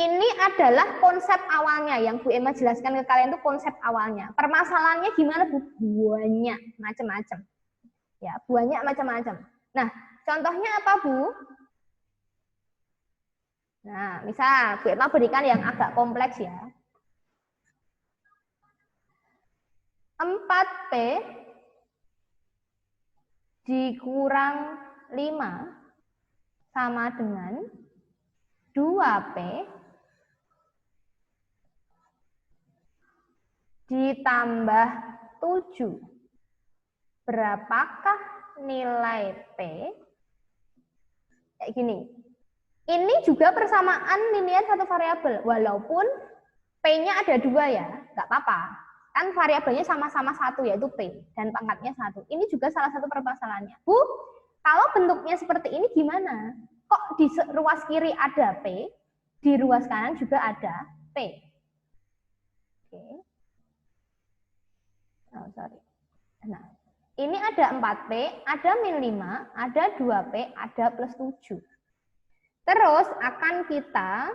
Ini adalah konsep awalnya yang Bu Emma jelaskan ke kalian itu konsep awalnya. Permasalahannya gimana Bu? Banyak macam-macam. Ya, banyak macam-macam. Nah, contohnya apa Bu? Nah, misal Bu Emma berikan yang agak kompleks ya. 4P dikurang 5 sama dengan 2P ditambah 7. Berapakah nilai P? Kayak gini. Ini juga persamaan linear satu variabel, walaupun P-nya ada 2 ya, nggak apa-apa. Kan variabelnya sama-sama 1, yaitu P, dan pangkatnya 1. Ini juga salah satu permasalahannya. Bu, kalau bentuknya seperti ini gimana? Kok di ruas kiri ada P, di ruas kanan juga ada P? Oke. Oh, sorry. Nah, ini ada 4P, ada min 5, ada 2P, ada plus 7. Terus akan kita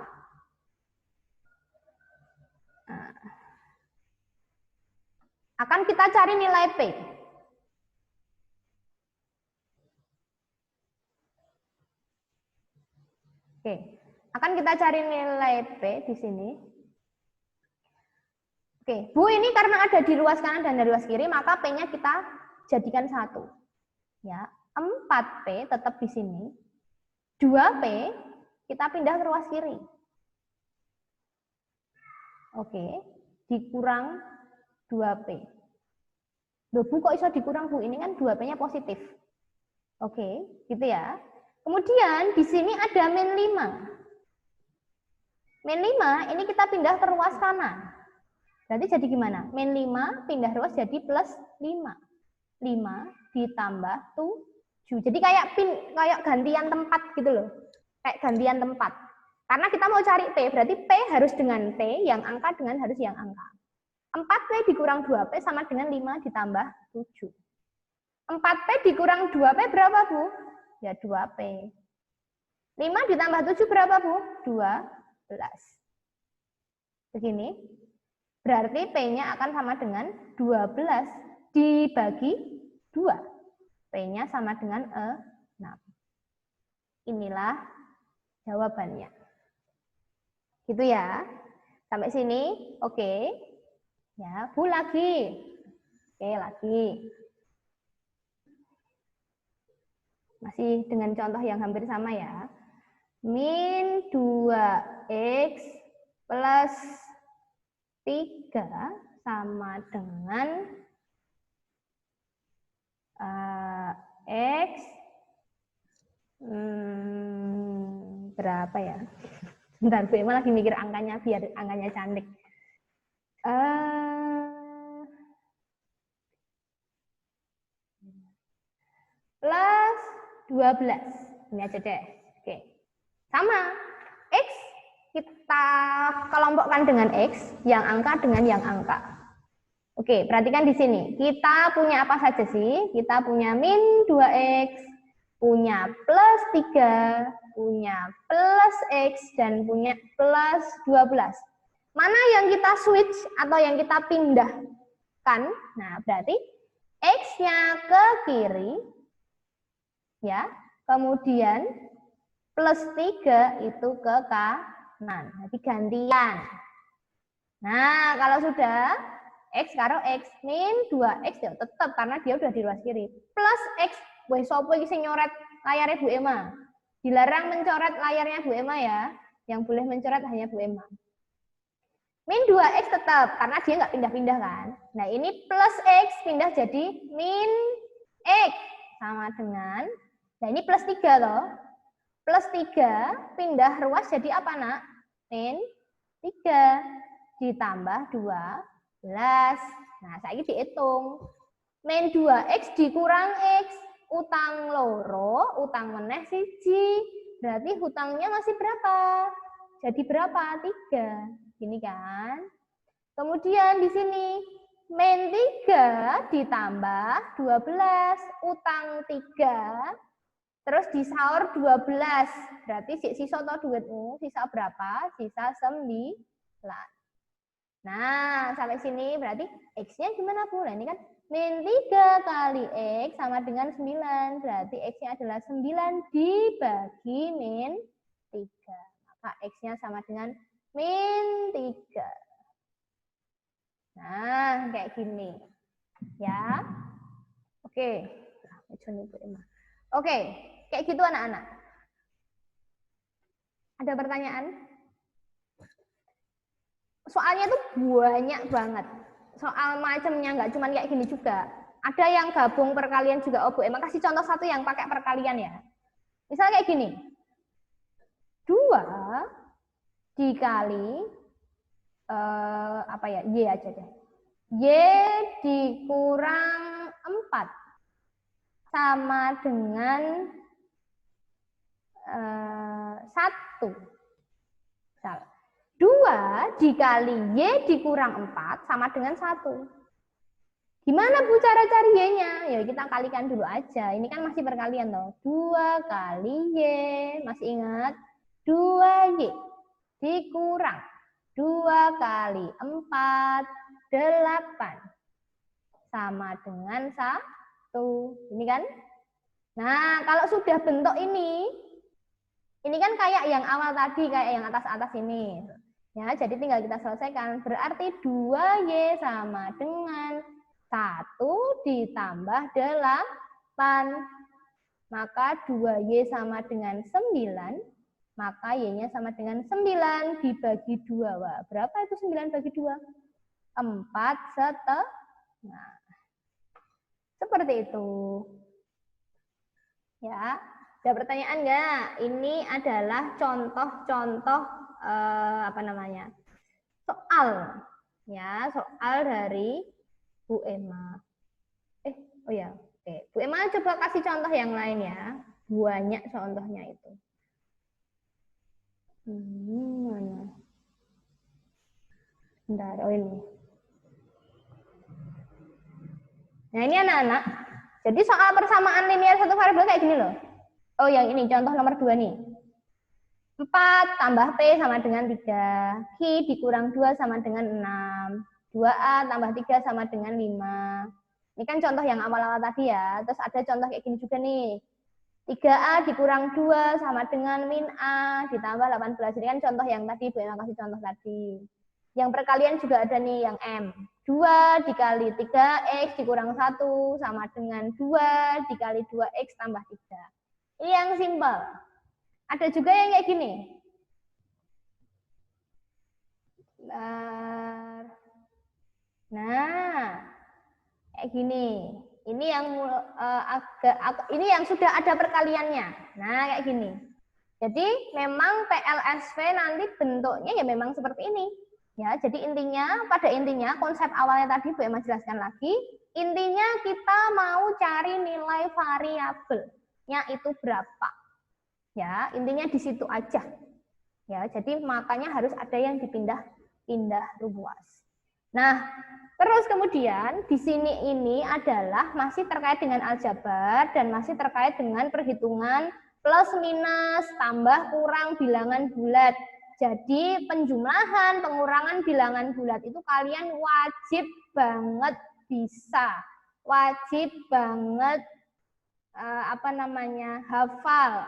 cari nilai P. Oke, akan kita cari nilai P di sini. Oke, Bu, ini karena ada di ruas kanan dan di ruas kiri, maka P-nya kita jadikan 1. Ya, 4P tetap di sini. 2P kita pindah ke ruas kiri. Oke, dikurang 2P. Loh, Bu, kok bisa dikurang, Bu? Ini kan 2P-nya positif. Oke, gitu ya. Kemudian di sini ada min 5. Min 5 ini kita pindah ke ruas kanan. Berarti jadi gimana? Min 5 pindah ruas jadi plus 5. 5 ditambah 7. Jadi kayak gantian tempat gitu loh. Kayak gantian tempat. Karena kita mau cari P, berarti P harus dengan P, yang angka dengan harus yang angka. 4P dikurang 2P sama dengan 5 ditambah 7. 4P dikurang 2P berapa, Bu? Ya 2P. 5 ditambah 7 berapa, Bu? 12. Begini. Berarti P-nya akan sama dengan 12 dibagi 2. P-nya sama dengan 6. Inilah jawabannya. Gitu ya. Sampai sini, oke. Ya, Bu lagi. Oke, lagi. Masih dengan contoh yang hampir sama ya. Min 2X plus 3 sama dengan X berapa ya? Bentar, Bu Emma lagi mikir angkanya biar angkanya cantik. Plus 12. Ini aja deh. Oke. Sama. X kita kelompokkan dengan X, yang angka dengan yang angka. Oke, perhatikan di sini. Kita punya apa saja sih? Kita punya min 2X, punya plus 3, punya plus X, dan punya plus 12. Mana yang kita switch atau yang kita pindahkan? Nah, berarti X-nya ke kiri, ya. Kemudian plus 3 itu ke kanan. Jadi gantian. Nah, kalau sudah X karo X min 2X ya tetap karena dia udah di ruas kiri. Plus X, weh sopo iki sing nyoret layarnya Bu Emma. Dilarang mencoret layarnya Bu Emma ya. Yang boleh mencoret hanya Bu Emma. Min 2X tetap karena dia nggak pindah-pindah kan. Nah, ini plus X pindah jadi min X sama dengan, nah ini plus 3 loh. Plus 3 pindah ruas jadi apa, Nak? Min 3 ditambah 12. Nah, saya dihitung. Min 2X dikurang X. Utang loro, utang meneh siji. Berarti hutangnya masih berapa? Jadi berapa? 3. Gini kan. Kemudian di sini min 3 ditambah 12. Utang 3 Terus di sahur 12. Berarti sisa atau duitmu, sisa berapa? Sisa 9. Nah, sampai sini berarti X-nya gimana, Bu? Nah, ini kan min 3 kali X sama dengan 9. Berarti X-nya adalah 9 dibagi min 3. Maka X-nya sama dengan min 3. Nah, kayak gini. Ya. Oke. Oke, kayak gitu anak-anak. Ada pertanyaan? Soalnya tuh banyak banget. Soal macamnya nggak cuma kayak gini juga. Ada yang gabung perkalian juga. Oh, Bu Emma kasih contoh satu yang pakai perkalian ya. Misalnya kayak gini. 2 dikali apa ya? Y aja deh. Y dikurang 4 sama dengan 1. 2 dikali Y dikurang 4 sama dengan 1. Gimana Bu cara cari Y-nya? Ya kita kalikan dulu aja. Ini kan masih perkalian loh. 2 kali Y. Masih ingat? 2Y dikurang 2 kali 4, 8. Sama dengan 1. Ini kan? Nah, kalau sudah bentuk ini kan kayak yang awal tadi, kayak yang atas-atas ini. Ya, jadi tinggal kita selesaikan. Berarti 2Y sama dengan 1 ditambah 8. Maka 2Y sama dengan 9. Maka Y-nya sama dengan 9 dibagi 2. Wah, berapa itu 9 bagi 2? 4,5. Seperti itu. Ya. Ada pertanyaan nggak? Ini adalah contoh-contoh apa namanya? Soal. Ya, soal dari Bu Emma. Oh ya. Oke. Bu Emma coba kasih contoh yang lain ya. Banyak contohnya itu. Mana? Bentar, oh ini. Nah, ini anak-anak. Jadi soal persamaan linear satu variabel kayak gini loh. Oh, yang ini contoh nomor 2 nih. 4 tambah P sama dengan 3. Q dikurang 2 sama dengan 6. 2A tambah 3 sama dengan 5. Ini kan contoh yang awal-awal tadi ya. Terus ada contoh kayak gini juga nih. 3A dikurang 2 sama dengan min A ditambah 18. Ini kan contoh yang tadi, Bu Emma kasih contoh tadi. Yang perkalian juga ada nih yang M. 2 dikali 3X dikurang 1 sama dengan 2 dikali 2X tambah 3. Ini yang simpel. Ada juga yang kayak gini. Nah, kayak gini. Ini yang ini yang sudah ada perkaliannya. Nah, kayak gini. Jadi memang PLSV nanti bentuknya ya memang seperti ini. Ya, jadi pada intinya konsep awalnya tadi Bu Emma jelaskan lagi. Intinya kita mau cari nilai variabelnya itu berapa. Ya, intinya di situ aja. Ya, jadi makanya harus ada yang dipindah ruas. Nah, terus kemudian di sini ini adalah masih terkait dengan aljabar dan masih terkait dengan perhitungan plus minus, tambah kurang bilangan bulat. Jadi penjumlahan, pengurangan bilangan bulat itu kalian wajib banget bisa. Wajib banget hafal.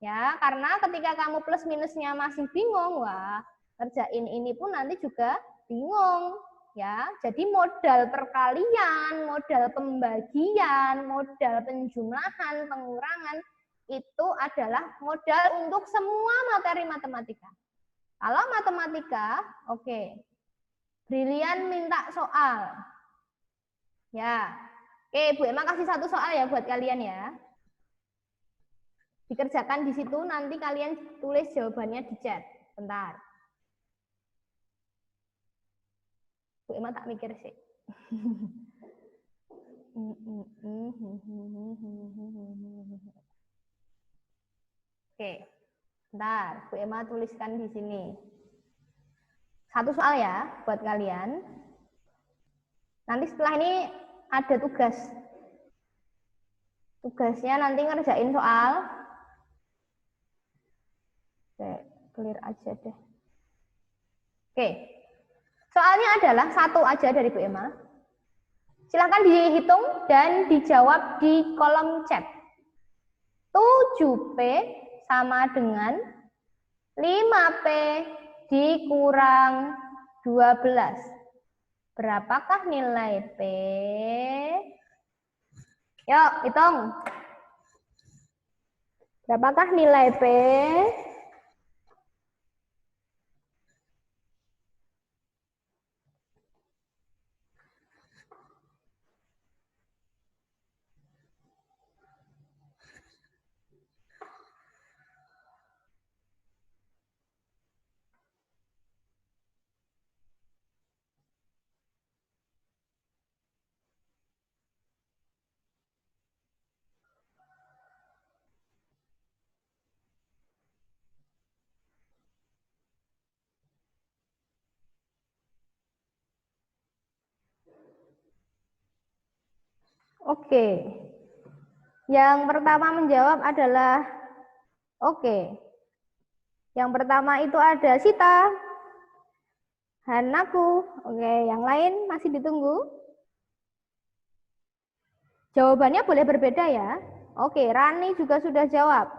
Ya, karena ketika kamu plus minusnya masih bingung, wah, kerjain ini pun nanti juga bingung. Ya, jadi modal perkalian, modal pembagian, modal penjumlahan, pengurangan itu adalah modal untuk semua materi matematika. Kalau matematika, oke. Brilian minta soal. Ya. Oke, Bu Emma kasih satu soal ya buat kalian ya. Dikerjakan di situ, nanti kalian tulis jawabannya di chat. Bentar. Bu Emma tak mikir sih. Oke, bentar. Bu Emma tuliskan di sini. Satu soal ya buat kalian. Nanti setelah ini ada tugas. Tugasnya nanti ngerjain soal Oke, clear aja deh. Oke, soalnya adalah satu aja dari Bu Emma. Silahkan dihitung dan dijawab di kolom chat. 7P sama dengan 5P dikurang 12. Berapakah nilai P? Yuk, hitung. Berapakah nilai P? Oke. Yang pertama menjawab adalah oke. Yang pertama itu ada Sita, Hanaku. Oke, yang lain masih ditunggu. Jawabannya boleh berbeda ya. Oke, Rani juga sudah jawab.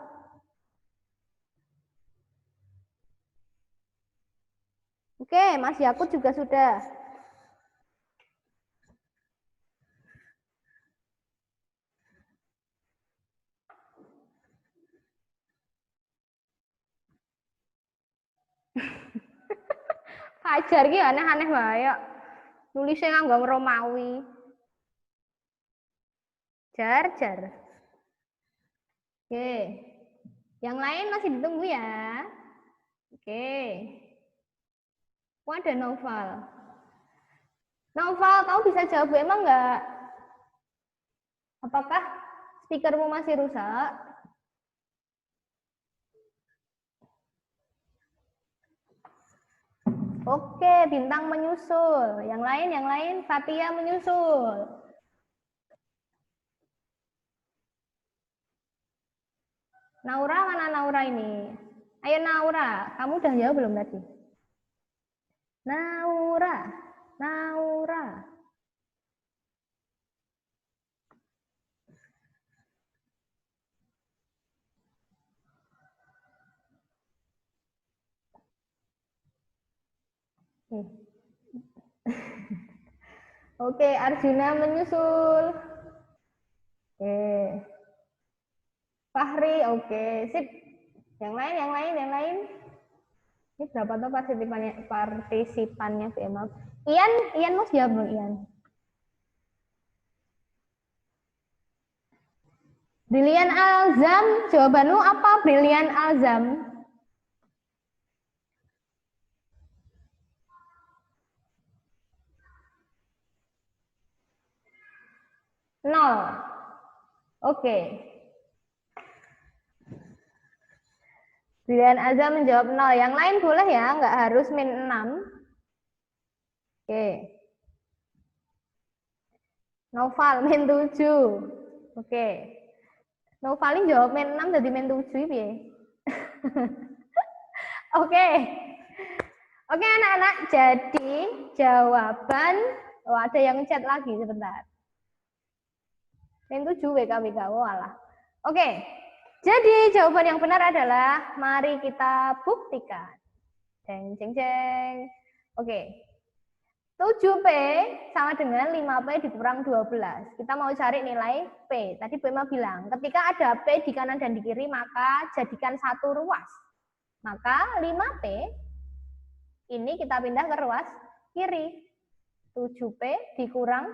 Oke, Mas Yakut juga sudah. Fajar ki aneh-aneh wae. Nulisnya nganggo Romawi. Jar. Oke. Yang lain masih ditunggu ya. Oke. Ada Noval. Noval, kamu bisa jawab emang enggak? Apakah speakermu masih rusak? Oke, Bintang menyusul. Yang lain, Fatia menyusul. Naura, mana Naura ini? Ayo Naura, kamu udah jawab belum tadi? Naura. Oke, Arjuna menyusul. Oke. Fahri, oke, sip. Yang lain. Ini berapa tuh partisipannya maaf. Ian mau jawab belum Ian? Brilian Alzam, jawabanmu apa Brilian Alzam? Nol. Oke. Brilian Alzam menjawab 0. Yang lain boleh ya, nggak harus min 6. Oke. Noval min 7. Oke. Novalin jawab min 6 jadi min 7 ya. Oke. Oke anak-anak, jadi jawaban ada yang chat lagi sebentar. Min 7 WKWK walah. Oke. Jadi jawaban yang benar adalah mari kita buktikan. Jeng. Oke. 7P sama dengan 5P dikurang 12. Kita mau cari nilai P. Tadi Bu Emma bilang, ketika ada P di kanan dan di kiri, maka jadikan satu ruas. Maka 5P ini kita pindah ke ruas kiri. 7P dikurang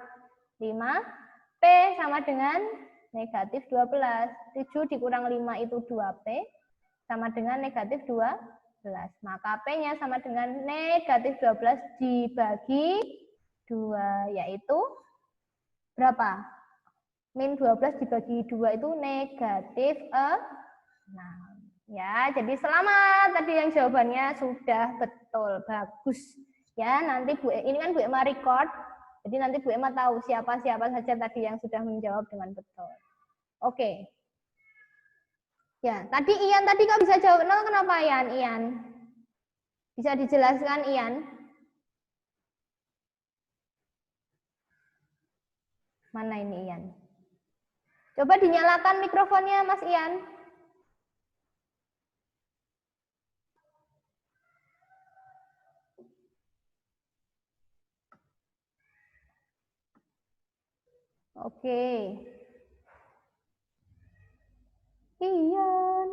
5P sama dengan negatif 12. 7 dikurang 5 itu 2P sama dengan negatif 12. Maka P-nya sama dengan negatif 12 dibagi 2, yaitu berapa? Min 12 dibagi 2 itu negatif 6. Ya, jadi selamat tadi yang jawabannya sudah betul. Bagus. Ya, nanti ini kan Bu Emma record. Jadi nanti Bu Emma tahu siapa saja tadi yang sudah menjawab dengan betul. Oke. Ya, tadi Ian tadi kok bisa jawab 0, kenapa Ian? Ian. Bisa dijelaskan Ian? Mana ini Ian? Coba dinyalakan mikrofonnya Mas Ian. Oke. Ian.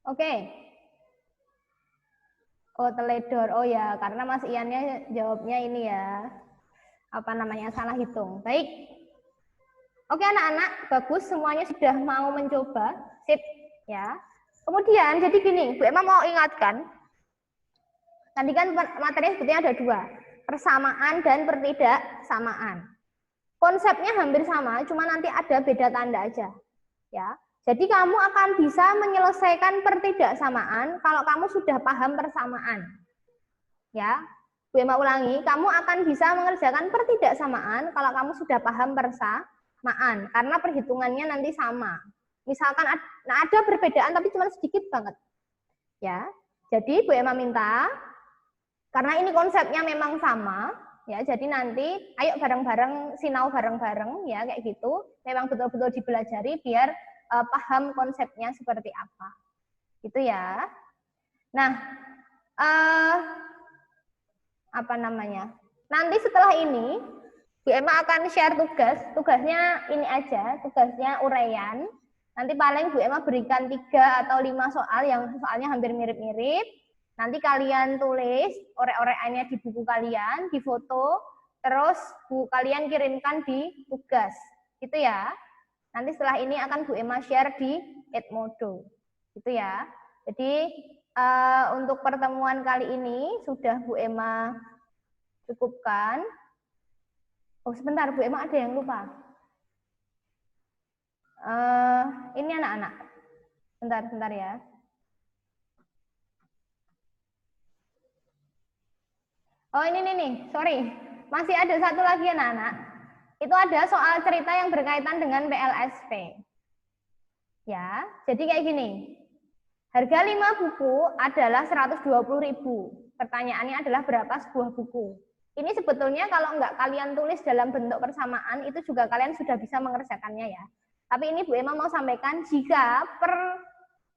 Oke. Oh, teledor. Oh ya, karena Mas Iannya jawabnya ini ya. Apa namanya? Salah hitung. Baik. Oke anak-anak, bagus. Semuanya sudah mau mencoba. Sip. Ya. Kemudian, jadi gini. Bu Emma mau ingatkan. Tadi kan materinya sebetulnya ada dua. Persamaan dan pertidaksamaan. Konsepnya hampir sama, cuma nanti ada beda tanda aja. Ya. Jadi kamu akan bisa menyelesaikan pertidaksamaan kalau kamu sudah paham persamaan. Ya, Bu Emma ulangi, kamu akan bisa mengerjakan pertidaksamaan kalau kamu sudah paham persamaan, karena perhitungannya nanti sama. Misalkan ada perbedaan tapi cuma sedikit banget. Ya, jadi Bu Emma minta, karena ini konsepnya memang sama, ya, jadi nanti ayo bareng-bareng, sinau bareng-bareng, ya kayak gitu. Memang betul-betul dipelajari biar paham konsepnya seperti apa, gitu ya. Nah, apa namanya? Nanti setelah ini, Bu Emma akan share tugas. Tugasnya ini aja, tugasnya uraian. Nanti paling Bu Emma berikan 3 atau 5 soal yang soalnya hampir mirip-mirip. Nanti kalian tulis orek-orekannya di buku kalian, di foto, terus kalian kirimkan di tugas. Gitu ya. Nanti setelah ini akan Bu Emma share di Edmodo. Gitu ya. Jadi untuk pertemuan kali ini sudah Bu Emma cukupkan. Oh sebentar, Bu Emma ada yang lupa. Ini anak-anak. Bentar ya. Oh ini nih, sorry. Masih ada satu lagi anak-anak. Itu ada soal cerita yang berkaitan dengan PLSP. Ya, jadi kayak gini. Harga 5 buku adalah 120.000. Pertanyaannya adalah berapa sebuah buku? Ini sebetulnya kalau nggak kalian tulis dalam bentuk persamaan, itu juga kalian sudah bisa mengerjakannya ya. Tapi ini Bu Emma mau sampaikan jika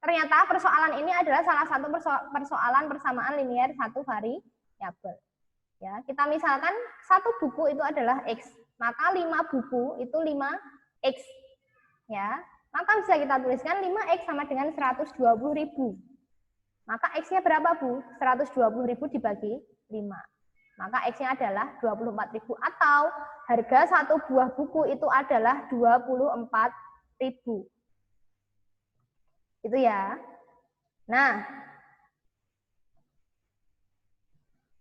ternyata persoalan ini adalah salah satu persoalan persamaan linier satu variabel. Ya, kita misalkan satu buku itu adalah X, maka 5 buku itu 5X. Ya, maka bisa kita tuliskan 5X sama dengan 120.000. Maka X-nya berapa, Bu? 120.000 dibagi 5. Maka X-nya adalah 24.000 atau harga satu buah buku itu adalah 24.000. Itu ya. Nah,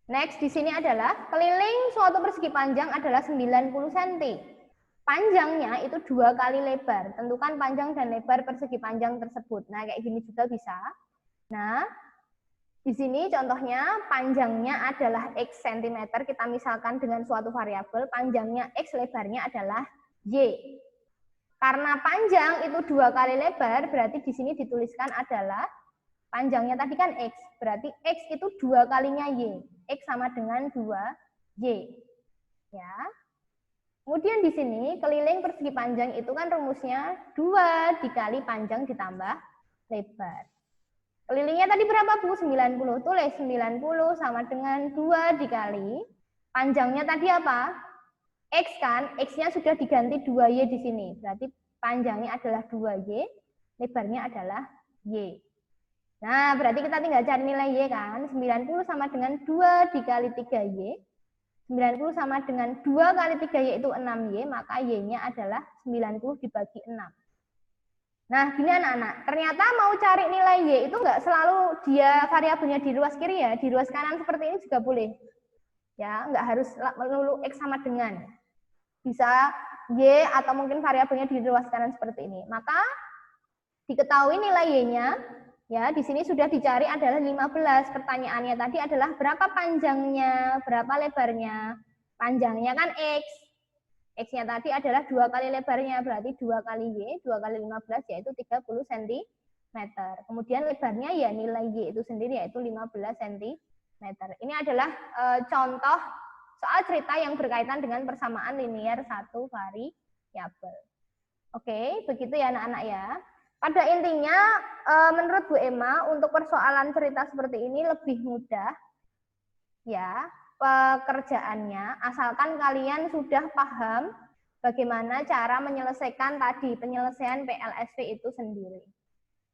next di sini adalah keliling suatu persegi panjang adalah 90 cm. Panjangnya itu 2 kali lebar. Tentukan panjang dan lebar persegi panjang tersebut. Nah, kayak gini juga bisa. Nah, di sini contohnya panjangnya adalah X cm. Kita misalkan dengan suatu variabel, panjangnya X, lebarnya adalah Y. Karena panjang itu 2 kali lebar, berarti di sini dituliskan adalah panjangnya tadi kan X, berarti X itu 2 kalinya Y. X sama dengan 2Y. Ya. Kemudian di sini keliling persegi panjang itu kan rumusnya 2 dikali panjang ditambah lebar. Kelilingnya tadi berapa, Bu? 90. Tulis 90 sama dengan 2 dikali panjangnya tadi apa? X kan? X-nya sudah diganti 2Y di sini. Berarti panjangnya adalah 2Y, lebarnya adalah Y. Nah, berarti kita tinggal cari nilai Y kan. 90 sama dengan 2 dikali 3Y. 90 sama dengan 2 kali 3Y itu 6Y, maka Y-nya adalah 90 dibagi 6. Nah, gini anak-anak, ternyata mau cari nilai Y itu nggak selalu dia variabelnya di ruas kiri ya, di ruas kanan seperti ini juga boleh. Ya, nggak harus melulu X sama dengan. Bisa Y atau mungkin variabelnya di ruas kanan seperti ini. Maka diketahui nilai Y-nya Ya, di sini sudah dicari adalah 15. Pertanyaannya tadi adalah berapa panjangnya, berapa lebarnya. Panjangnya kan X. X-nya tadi adalah 2 kali lebarnya, berarti 2 kali Y, 2 kali 15 yaitu 30 cm. Kemudian lebarnya ya nilai Y itu sendiri yaitu 15 cm. Ini adalah contoh soal cerita yang berkaitan dengan persamaan linear satu variabel. Oke, begitu ya anak-anak ya. Pada intinya, menurut Bu Emma, untuk persoalan cerita seperti ini lebih mudah, ya, pekerjaannya, asalkan kalian sudah paham bagaimana cara menyelesaikan tadi, penyelesaian PLSV itu sendiri.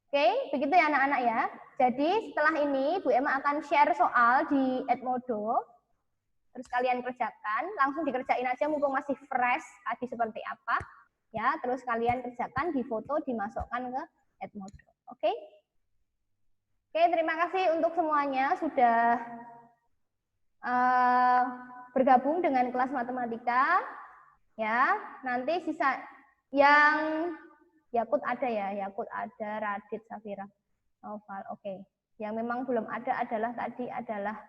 Oke, begitu ya anak-anak ya. Jadi setelah ini, Bu Emma akan share soal di Edmodo, terus kalian kerjakan, langsung dikerjain aja mumpung masih fresh, tadi seperti apa. Ya, terus kalian kerjakan, difoto, dimasukkan ke Edmodo. Oke? Oke, terima kasih untuk semuanya sudah bergabung dengan kelas matematika. Ya, nanti sisa yang Yakut ada ya, Yakut ada, Radit, Safira, Noval. Oke. Yang memang belum ada adalah tadi adalah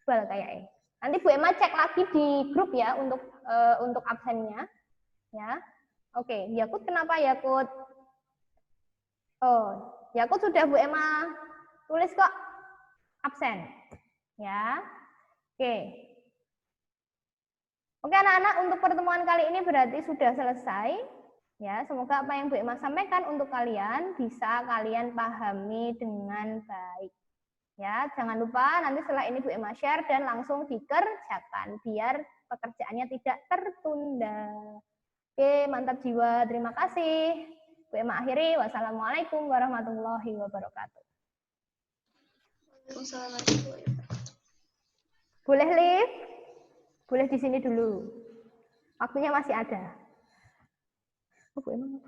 Iqbal kayaknya. Nanti Bu Emma cek lagi di grup ya untuk absennya. Ya. Oke, Yakut kenapa Yakut? Oh, Yakut sudah Bu Emma tulis kok absen. Ya. Oke. Oke anak-anak, untuk pertemuan kali ini berarti sudah selesai. Ya, semoga apa yang Bu Emma sampaikan untuk kalian bisa kalian pahami dengan baik. Ya, jangan lupa nanti setelah ini Bu Emma share dan langsung dikerjakan biar pekerjaannya tidak tertunda. Oke, mantap jiwa. Terima kasih. Bu Emma akhiri. Wassalamualaikum warahmatullahi wabarakatuh. Boleh live? Boleh di sini dulu. Waktunya masih ada. Oh, Bu Emma.